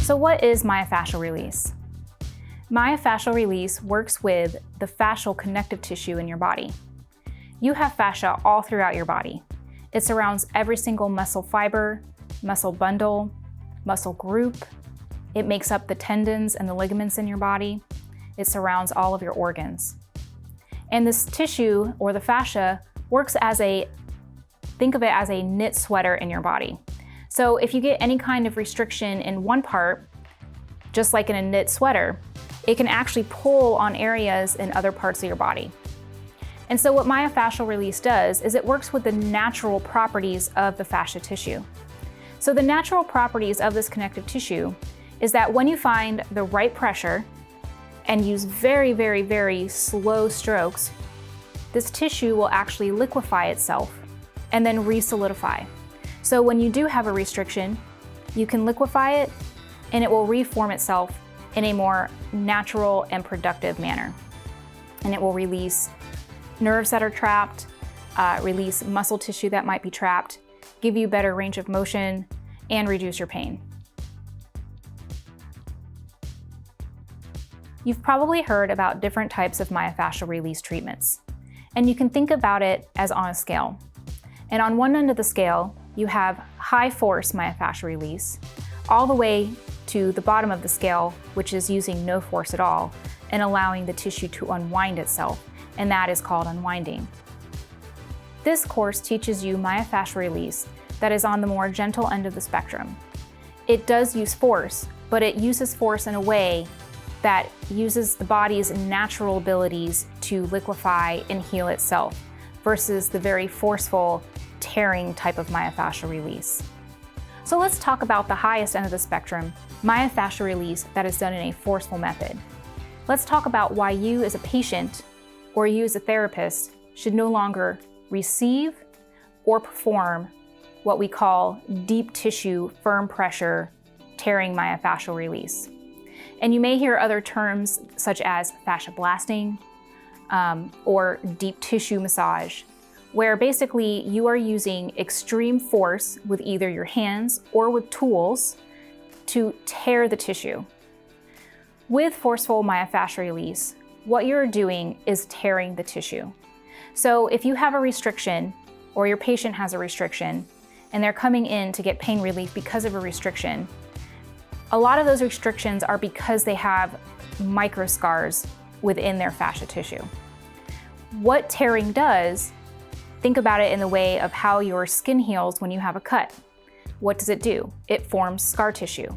So what is myofascial release? Myofascial release works with the fascial connective tissue in your body. You have fascia all throughout your body. It surrounds every single muscle fiber, muscle bundle, muscle group. It makes up the tendons and the ligaments in your body. It surrounds all of your organs. And this tissue, or the fascia, works as think of it as a knit sweater in your body. So if you get any kind of restriction in one part, just like in a knit sweater, it can actually pull on areas in other parts of your body. And so what myofascial release does is it works with the natural properties of the fascia tissue. So the natural properties of this connective tissue is that when you find the right pressure and use very, very, very slow strokes, this tissue will actually liquefy itself and then re-solidify. So when you do have a restriction, you can liquefy it and it will reform itself in a more natural and productive manner. And it will release nerves that are trapped, release muscle tissue that might be trapped, give you better range of motion, and reduce your pain. You've probably heard about different types of myofascial release treatments, and you can think about it as on a scale. And on one end of the scale, you have high force myofascial release, all the way to the bottom of the scale, which is using no force at all and allowing the tissue to unwind itself, and that is called unwinding. This course teaches you myofascial release that is on the more gentle end of the spectrum. It does use force, but it uses force in a way that uses the body's natural abilities to liquefy and heal itself versus the very forceful, tearing type of myofascial release. So let's talk about the highest end of the spectrum, myofascial release that is done in a forceful method. Let's talk about why you as a patient or you as a therapist should no longer receive or perform what we call deep tissue, firm pressure, tearing myofascial release. And you may hear other terms such as fascia blasting or deep tissue massage, where basically you are using extreme force with either your hands or with tools to tear the tissue. With forceful myofascial release, what you're doing is tearing the tissue. So if you have a restriction or your patient has a restriction and they're coming in to get pain relief because of a restriction, a lot of those restrictions are because they have micro scars within their fascia tissue. What tearing does, think about it in the way of how your skin heals when you have a cut. What does it do? It forms scar tissue.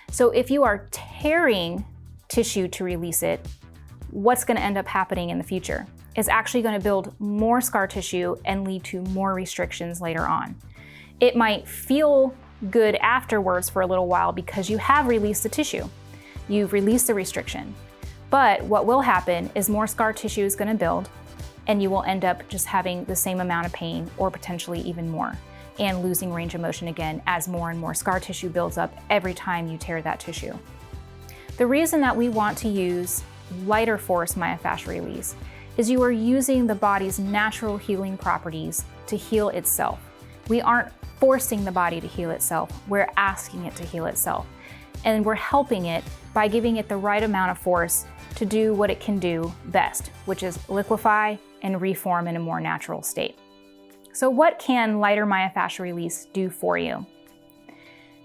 So if you are tearing tissue to release it, what's going to end up happening in the future? It's actually going to build more scar tissue and lead to more restrictions later on. It might feel good afterwards for a little while because you have released the tissue. You've released the restriction. But what will happen is more scar tissue is going to build and you will end up just having the same amount of pain or potentially even more and losing range of motion again as more and more scar tissue builds up every time you tear that tissue. The reason that we want to use lighter force myofascial release is you are using the body's natural healing properties to heal itself. We aren't forcing the body to heal itself, we're asking it to heal itself. And we're helping it by giving it the right amount of force to do what it can do best, which is liquefy and reform in a more natural state. So what can lighter myofascial release do for you?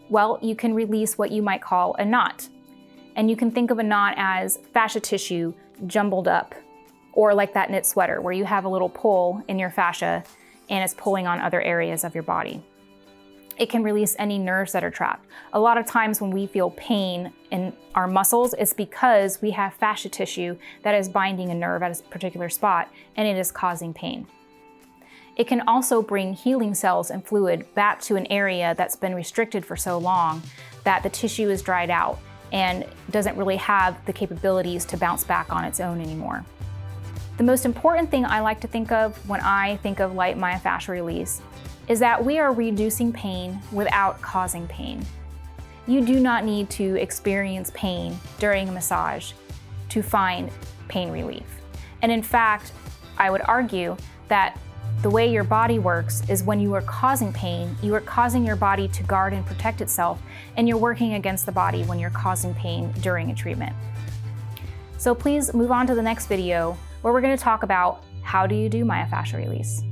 Well, you can release what you might call a knot. And you can think of a knot as fascia tissue jumbled up, or like that knit sweater where you have a little pull in your fascia and it's pulling on other areas of your body. It can release any nerves that are trapped. A lot of times when we feel pain in our muscles, it's because we have fascia tissue that is binding a nerve at a particular spot and it is causing pain. It can also bring healing cells and fluid back to an area that's been restricted for so long that the tissue is dried out and doesn't really have the capabilities to bounce back on its own anymore. The most important thing I like to think of when I think of light myofascial release is that we are reducing pain without causing pain. You do not need to experience pain during a massage to find pain relief. And in fact, I would argue that The way your body works is when you are causing pain, you are causing your body to guard and protect itself, and you're working against the body when you're causing pain during a treatment. So please move on to the next video where we're going to talk about how do you do myofascial release.